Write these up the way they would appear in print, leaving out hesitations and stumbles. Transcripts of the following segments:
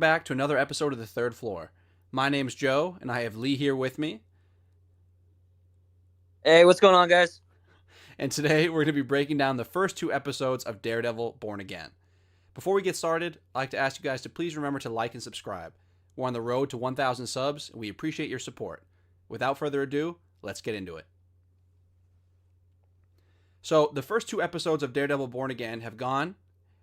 back to another episode of The Third Floor. My name's Joe, and I have Lee here with me. Hey, what's going on, guys? And today we're going to be breaking down the first two episodes of Daredevil Born Again. Before we get started, I'd like to ask you guys to please remember to like and subscribe. We're on the road to 1,000 subs, and we appreciate your support. Without further ado, let's get into it. So, the first two episodes of Daredevil Born Again have gone.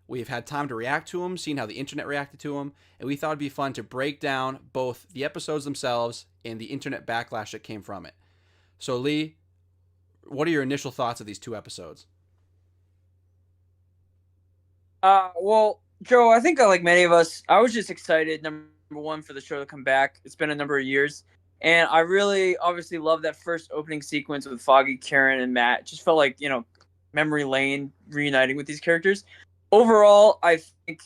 We've had time to react to them, seen how the internet reacted to them, and we thought it'd be fun to break down both the episodes themselves and the internet backlash that came from it. So, Lee, what are your initial thoughts of these two episodes? Well, Joe, I think like many of us, I was just excited, number one, for the show to come back. It's been a number of years. And I really obviously love that first opening sequence with Foggy, Karen, and Matt. It just felt like, memory lane reuniting with these characters. Overall, I think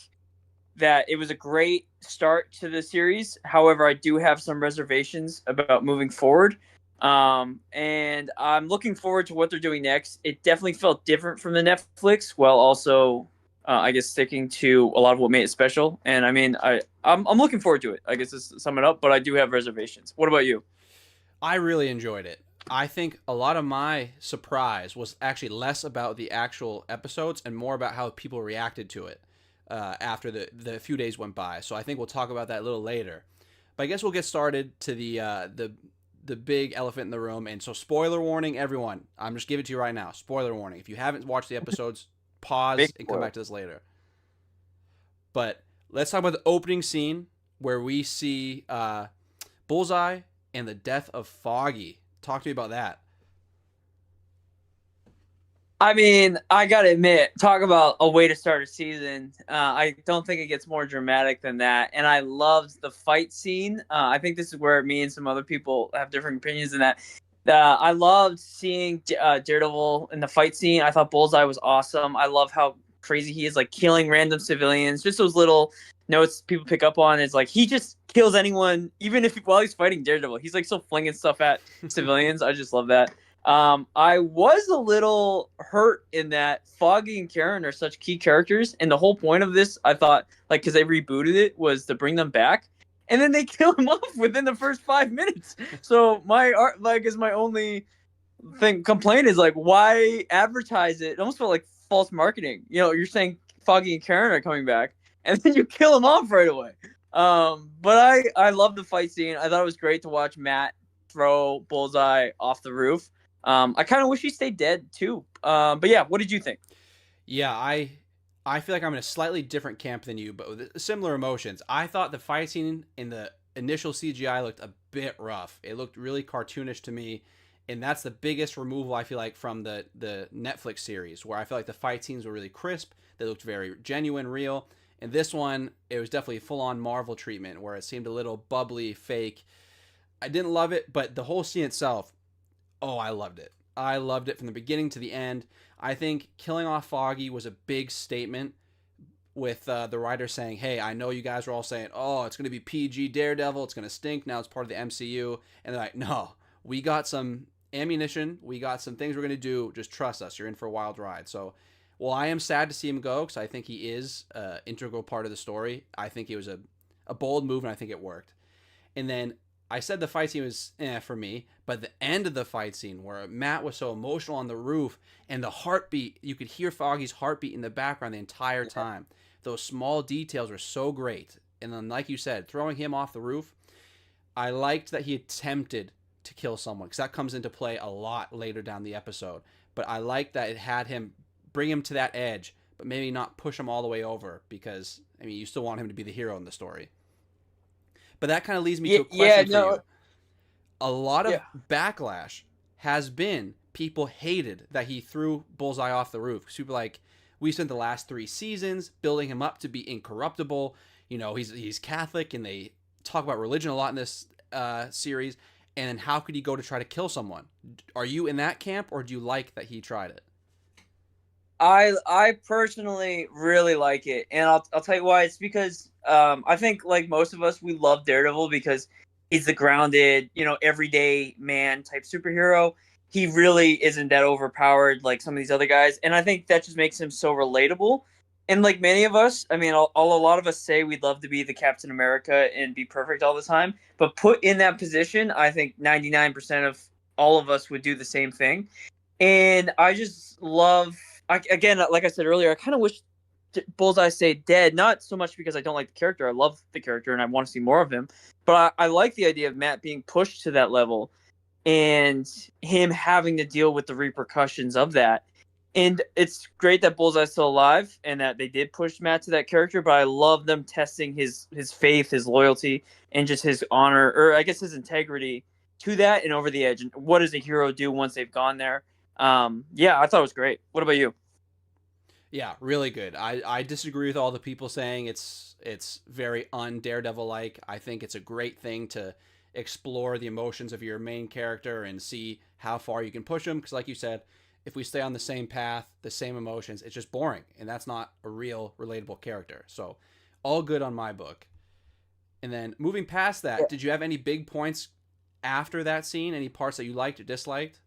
that it was a great start to the series. However, I do have some reservations about moving forward. And I'm looking forward to what they're doing next. It definitely felt different from the Netflix, while also, I guess, sticking to a lot of what made it special. And I mean, I'm looking forward to it. I guess to sum it up, but I do have reservations. What about you? I really enjoyed it. I think a lot of my surprise was actually less about the actual episodes and more about how people reacted to it after the few days went by. So I think we'll talk about that a little later. But I guess we'll get started to the big elephant in the room. And so, spoiler warning, everyone. I'm just giving it to you right now. Spoiler warning. If you haven't watched the episodes, pause and come back to this later. But let's talk about the opening scene where we see Bullseye and the death of Foggy. Talk to me about that. I mean, I gotta admit, talk about a way to start a season. I don't think it gets more dramatic than that. And I loved the fight scene. I think this is where me and some other people have different opinions in that. I loved seeing Daredevil in the fight scene. I thought Bullseye was awesome. I love how crazy he is, like killing random civilians. Just those little notes people pick up on is like he just kills anyone, even if while he's fighting Daredevil. He's like still flinging stuff at civilians. I just love that. I was a little hurt in that Foggy and Karen are such key characters, and the whole point of this, I thought, like, because they rebooted it, was to bring them back, and then they kill him off within the first 5 minutes. So my only complaint is like, why advertise it? It almost felt like false marketing. You're saying Foggy and Karen are coming back, and then you kill them off right away. But I love the fight scene. I thought it was great to watch Matt throw Bullseye off the roof. I kind of wish he stayed dead too. But yeah, what did you think? Yeah, I feel like I'm in a slightly different camp than you, but with similar emotions. I thought the fight scene in the initial CGI looked a bit rough. It looked really cartoonish to me, and that's the biggest removal I feel like from the Netflix series, where I feel like the fight scenes were really crisp. They looked very genuine, real. And this one, it was definitely full-on Marvel treatment, where it seemed a little bubbly, fake. I didn't love it, but the whole scene itself, oh, I loved it. I loved it from the beginning to the end. I think killing off Foggy was a big statement with the writer saying, hey, I know you guys are all saying, oh, it's going to be PG Daredevil, it's going to stink, now it's part of the MCU. And they're like, no, we got some ammunition, we got some things we're going to do, just trust us, you're in for a wild ride. So, well, I am sad to see him go because I think he is an integral part of the story. I think it was a bold move, and I think it worked. And then I said the fight scene was for me, but the end of the fight scene where Matt was so emotional on the roof and the heartbeat, you could hear Foggy's heartbeat in the background the entire time. Those small details were so great. And then, like you said, throwing him off the roof, I liked that he attempted to kill someone because that comes into play a lot later down the episode. But I liked that it had him bring him to that edge, but maybe not push him all the way over because, I mean, you still want him to be the hero in the story. But that kind of leads me to a question for you. A lot of backlash has been people hated that he threw Bullseye off the roof. Because people like, we spent the last 3 seasons building him up to be incorruptible. He's Catholic, and they talk about religion a lot in this series. And then how could he go to try to kill someone? Are you in that camp, or do you like that he tried it? I personally really like it, and I'll tell you why. It's because I think, like most of us, we love Daredevil because he's the grounded, everyday man type superhero. He really isn't that overpowered like some of these other guys, and I think that just makes him so relatable. And like many of us, I mean, a lot of us say we'd love to be the Captain America and be perfect all the time. But put in that position, I think 99% of all of us would do the same thing. And I just love, again, like I said earlier, I kind of wish Bullseye stayed dead. Not so much because I don't like the character. I love the character and I want to see more of him. But I like the idea of Matt being pushed to that level and him having to deal with the repercussions of that. And it's great that Bullseye's still alive and that they did push Matt to that character, but I love them testing his faith, his loyalty, and just his honor, or I guess his integrity to that and over the edge. And what does a hero do once they've gone there? Yeah, I thought it was great. What about you? Yeah, really good. I disagree with all the people saying it's very un Daredevil like. I think it's a great thing to explore the emotions of your main character and see how far you can push them. Because, like you said, if we stay on the same path, the same emotions, it's just boring, and that's not a real relatable character. So, all good on my book. And then moving past that, did you have any big points after that scene? Any parts that you liked or disliked?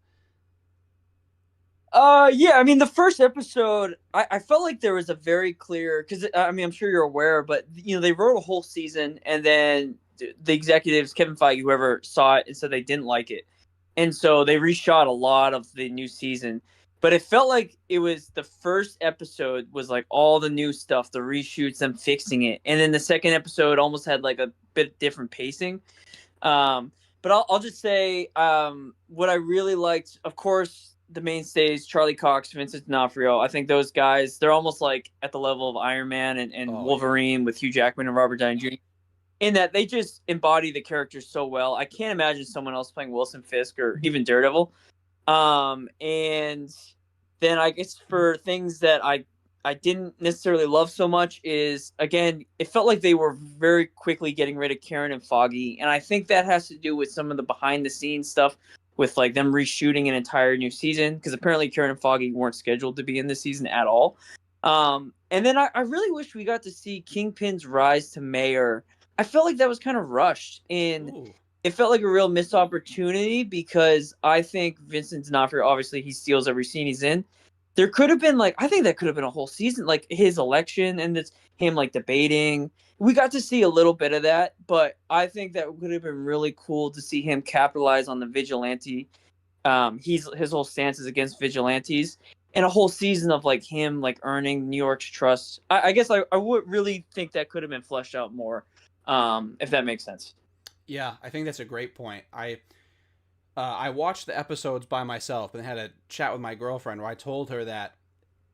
Yeah, I mean, the first episode, I felt like there was a very clear, because I mean, I'm sure you're aware, but you know, they wrote a whole season, and then the executives, Kevin Feige, whoever saw it, and said they didn't like it, and so they reshot a lot of the new season. But it felt like it was the first episode was like all the new stuff, the reshoots, them fixing it, and then the second episode almost had like a bit different pacing. But I'll just say what I really liked, of course, the mainstays, Charlie Cox, Vincent D'Onofrio. I think those guys, they're almost like at the level of Iron Man and Oh yeah. Wolverine with Hugh Jackman and Robert Downey Jr. In that they just embody the characters so well. I can't imagine someone else playing Wilson Fisk or even Daredevil. And then I guess for things that I didn't necessarily love so much is again, it felt like they were very quickly getting rid of Karen and Foggy, and I think that has to do with some of the behind the scenes stuff with like them reshooting an entire new season because apparently Karen and Foggy weren't scheduled to be in this season at all. And then I really wish we got to see Kingpin's rise to mayor. I felt like that was kind of rushed and Ooh. it felt like a real missed opportunity because I think Vincent D'Onofrio, obviously, he steals every scene he's in. There could have been like I think that could have been a whole season, like his election and this him like debating. We got to see a little bit of that, but I think that would have been really cool to see him capitalize on the vigilante. He's his whole stance is against vigilantes, and a whole season of like him like earning New York's trust. I guess I would really think that could have been fleshed out more, if that makes sense. Yeah, I think that's a great point. I watched the episodes by myself and had a chat with my girlfriend where I told her that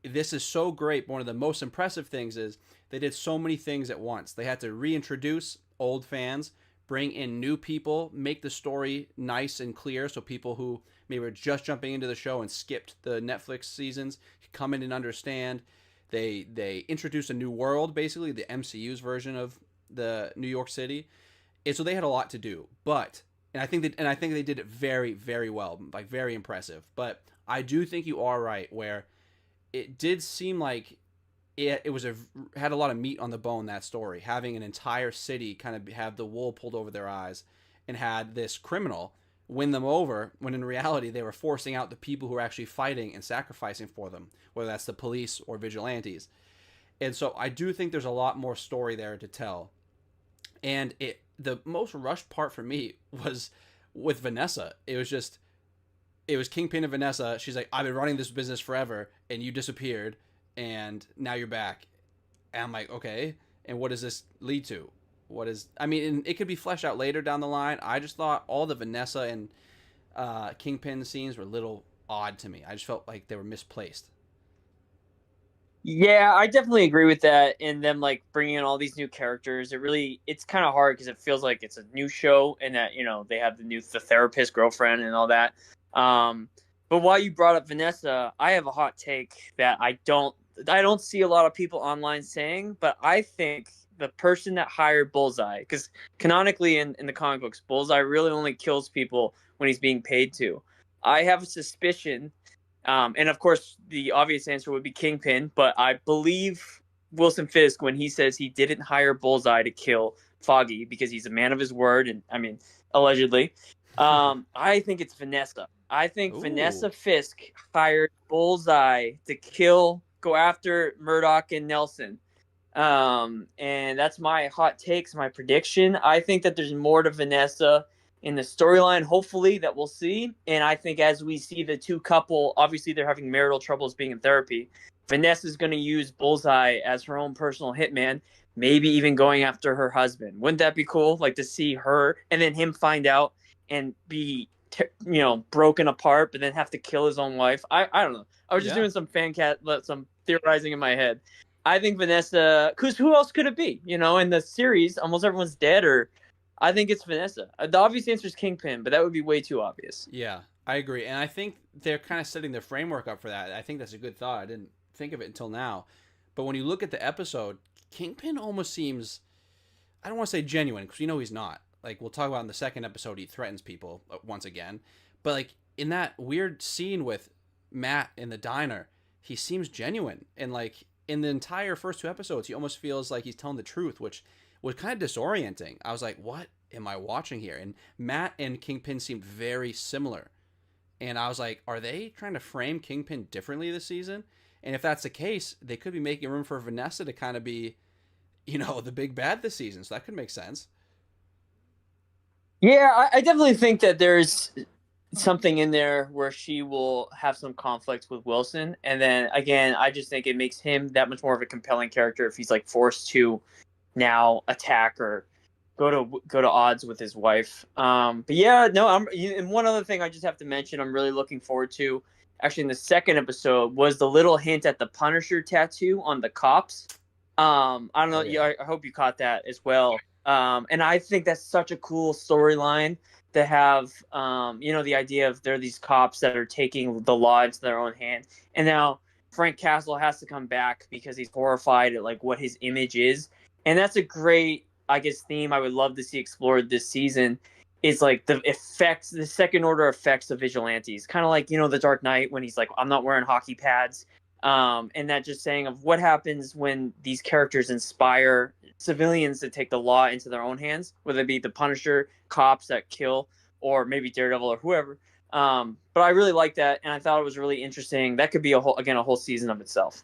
this is so great. But one of the most impressive things is they did so many things at once. They had to reintroduce old fans, bring in new people, make the story nice and clear so people who maybe were just jumping into the show and skipped the Netflix seasons come in and understand. They introduced a new world, basically the MCU's version of the New York City, and so they had a lot to do. But and I think they did it very very well, like very impressive. But I do think you are right where it did seem like it was a had a lot of meat on the bone, that story, having an entire city kind of have the wool pulled over their eyes and had this criminal win them over when in reality they were forcing out the people who were actually fighting and sacrificing for them, whether that's the police or vigilantes. And so I do think there's a lot more story there to tell. And it the most rushed part for me was with Vanessa. It was Kingpin and Vanessa. She's like, I've been running this business forever, and you disappeared, and now you're back. And I'm like, okay, and what does this lead to? What is? I mean, it could be fleshed out later down the line. I just thought all the Vanessa and Kingpin scenes were a little odd to me. I just felt like they were misplaced. Yeah, I definitely agree with that. And them like bringing in all these new characters, it's kind of hard because it feels like it's a new show, and that they have the therapist girlfriend and all that. Um, but while you brought up Vanessa, I have a hot take that I don't see a lot of people online saying, but I think the person that hired Bullseye, because canonically in the comic books, Bullseye really only kills people when he's being paid to. I have a suspicion and of course, the obvious answer would be Kingpin, but I believe Wilson Fisk when he says he didn't hire Bullseye to kill Foggy because he's a man of his word, and I mean, allegedly. I think it's Vanessa. I think Ooh, Vanessa Fisk hired Bullseye to kill go after Murdoch and Nelson. And that's my hot takes, my prediction. I think that there's more to Vanessa in the storyline, hopefully, that we'll see. And I think as we see the two couple, obviously they're having marital troubles being in therapy. Vanessa's going to use Bullseye as her own personal hitman, maybe even going after her husband. Wouldn't that be cool? Like to see her and then him find out and be, broken apart, but then have to kill his own wife. I don't know. I was just Yeah. doing some theorizing in my head. I think Vanessa, because who else could it be? In the series, almost everyone's dead, or I think it's Vanessa. The obvious answer is Kingpin, but that would be way too obvious. Yeah, I agree. And I think they're kind of setting their framework up for that. I think that's a good thought. I didn't think of it until now. But when you look at the episode, Kingpin almost seems, I don't want to say genuine, because we know he's not. Like, we'll talk about in the second episode, he threatens people once again. But, like, in that weird scene with Matt in the diner, he seems genuine. And, like, in the entire first two episodes, he almost feels like he's telling the truth, which was kind of disorienting. I was like, what am I watching here? And Matt and Kingpin seemed very similar. And I was like, are they trying to frame Kingpin differently this season? And if that's the case, they could be making room for Vanessa to kind of be, the big bad this season. So that could make sense. Yeah, I definitely think that there's something in there where she will have some conflict with Wilson. And then again, I just think it makes him that much more of a compelling character if he's like forced to now attack or go to odds with his wife. But yeah, no, and one other thing I just have to mention I'm really looking forward to actually in the second episode was the little hint at the Punisher tattoo on the cops. I don't know, Oh, yeah. I hope you caught that as well. And I think that's such a cool storyline to have, the idea of there are these cops that are taking the law into their own hand. And now Frank Castle has to come back because he's horrified at like what his image is. And that's a great, I guess, theme I would love to see explored this season is like the second order effects of vigilantes. Kind of like, the Dark Knight when he's like, I'm not wearing hockey pads. And that just saying of what happens when these characters inspire civilians to take the law into their own hands, whether it be the Punisher, cops that kill, or maybe Daredevil or whoever. But I really like that, and I thought it was really interesting. That could be a whole season of itself.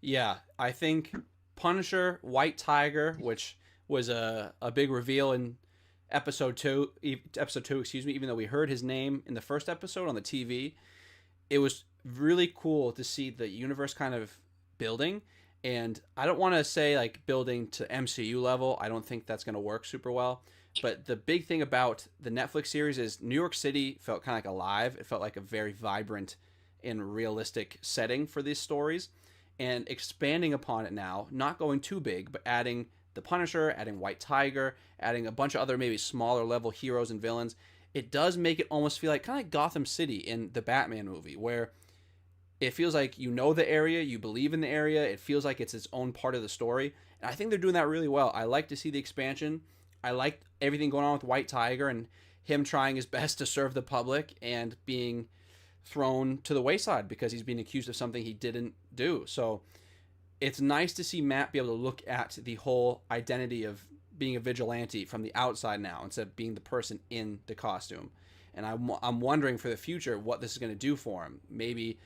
Yeah, I think Punisher, White Tiger, which was a big reveal in episode two, excuse me, even though we heard his name in the first episode on the TV, it was really cool to see the universe kind of building. And I don't want to say like building to MCU level. I don't think that's going to work super well. But the big thing about the Netflix series is New York City felt kind of like alive. It felt like a very vibrant and realistic setting for these stories. And expanding upon it now, not going too big, but adding the Punisher, adding White Tiger, adding a bunch of other maybe smaller level heroes and villains, it does make it almost feel like kind of like Gotham City in the Batman movie, where it feels like the area, you believe in the area, it feels like it's its own part of the story. And I think they're doing that really well. I like to see the expansion. I like everything going on with White Tiger and him trying his best to serve the public and being thrown to the wayside because he's being accused of something he didn't do. So it's nice to see Matt be able to look at the whole identity of being a vigilante from the outside now instead of being the person in the costume. And I'm wondering for the future what this is going to do for him. Maybe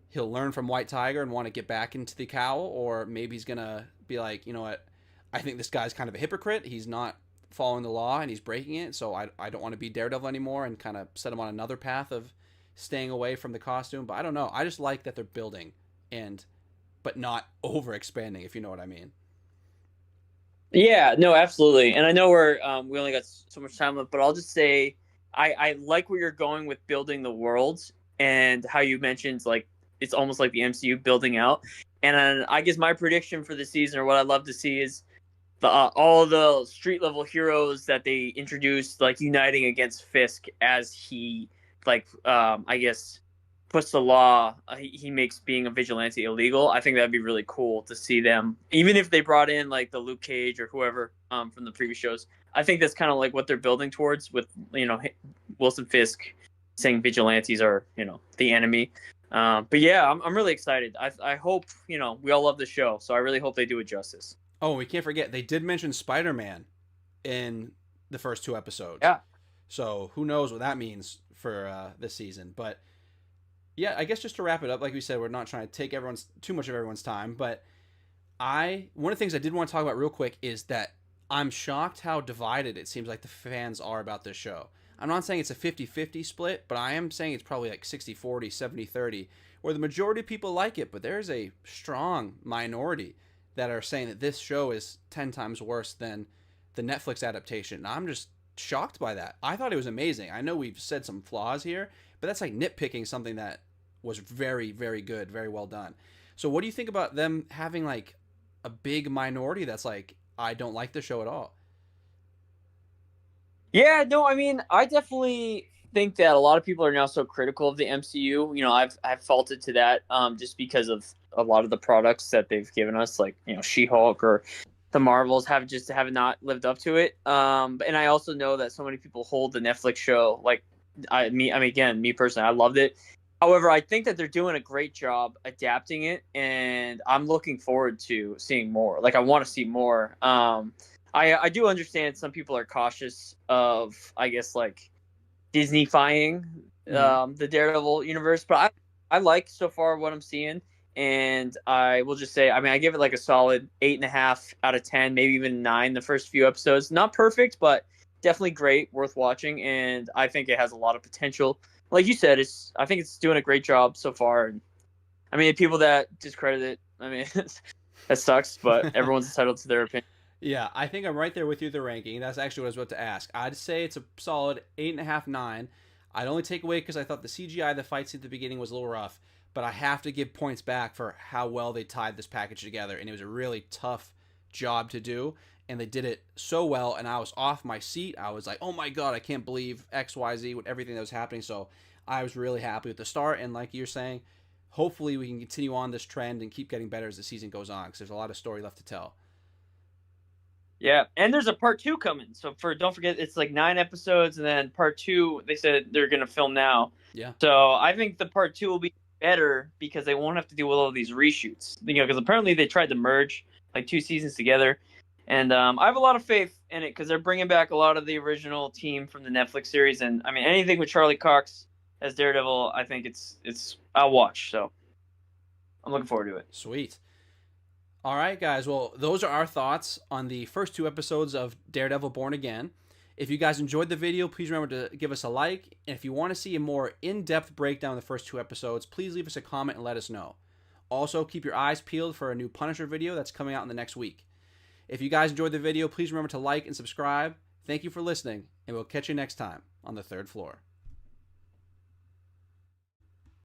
he'll learn from White Tiger and want to get back into the cowl, or maybe he's going to be like, you know what, I think this guy's kind of a hypocrite. He's not following the law and he's breaking it, so I don't want to be Daredevil anymore, and kind of set him on another path of staying away from the costume. But I don't know. I just like that they're building but not over expanding, if you know what I mean. Yeah, no, absolutely. And I know we only got so much time left, but I'll just say I like where you're going with building the worlds and how you mentioned like it's almost like the MCU building out. And I guess my prediction for the season, or what I'd love to see, is all the street level heroes that they introduced, like uniting against Fisk as he I guess puts the law, he makes being a vigilante illegal. I think that'd be really cool to see them, even if they brought in like the Luke Cage or whoever from the previous shows. I think that's kind of like what they're building towards with Wilson Fisk saying vigilantes are the enemy. But yeah, I'm really excited. I hope we all love the show, so I really hope they do it justice. Oh, we can't forget they did mention Spider-Man in the first two episodes. Yeah. So who knows what that means for this season. But Yeah, I guess just to wrap it up, like we said, we're not trying to take everyone's too much of everyone's time, but one of the things I did want to talk about real quick is that I'm shocked how divided it seems like the fans are about this show. I'm not saying it's a 50-50 split, but I am saying it's probably like 60-40, 70-30, where the majority of people like it, but there's a strong minority that are saying that this show is 10 times worse than the Netflix adaptation. And I'm just shocked by that. I thought it was amazing. I know we've said some flaws here, but that's like nitpicking something that was very, very good, very well done. So what do you think about them having like a big minority that's like, I don't like the show at all? Yeah, no, I mean, I definitely think that a lot of people are now so critical of the MCU. I've faulted to that, just because of a lot of the products that they've given us, like She-Hulk or the Marvels have not lived up to it. And I also know that so many people hold the Netflix show like I mean, again, me personally, I loved it. However, I think that they're doing a great job adapting it, and I'm looking forward to seeing more. Like, I want to see more. I do understand some people are cautious of, I guess, like Disney-fying Mm-hmm. the Daredevil universe, but I like so far what I'm seeing, and I will just say, I mean, I give it like a solid 8.5 out of 10, maybe even 9. The first few episodes, not perfect, but definitely great, worth watching, and I think it has a lot of potential. Like you said, I think it's doing a great job so far. And I mean, people that discredit it, I mean, that sucks, but everyone's entitled to their opinion. Yeah, I think I'm right there with you. The ranking. That's actually what I was about to ask. I'd say it's a solid 8.5, 9. I'd only take away because I thought the CGI, the fights at the beginning was a little rough, but I have to give points back for how well they tied this package together, and it was a really tough job to do, and they did it so well. And I was off my seat. I was like, oh my god, I can't believe X, Y, Z with everything that was happening. So I was really happy with the start, and like you're saying, hopefully we can continue on this trend and keep getting better as the season goes on because there's a lot of story left to tell. Yeah, and there's a part 2 coming. So for don't forget, it's like 9 episodes, and then part 2 they said they're gonna film now. Yeah. So I think the part 2 will be better because they won't have to deal with all these reshoots. Because apparently they tried to merge like 2 seasons together, and I have a lot of faith in it because they're bringing back a lot of the original team from the Netflix series. And I mean, anything with Charlie Cox as Daredevil, I think it's I'll watch. So I'm looking forward to it. Sweet. All right, guys. Well, those are our thoughts on the first 2 episodes of Daredevil Born Again. If you guys enjoyed the video, please remember to give us a like. And if you want to see a more in-depth breakdown of the first 2 episodes, please leave us a comment and let us know. Also, keep your eyes peeled for a new Punisher video that's coming out in the next week. If you guys enjoyed the video, please remember to like and subscribe. Thank you for listening, and we'll catch you next time on the third floor.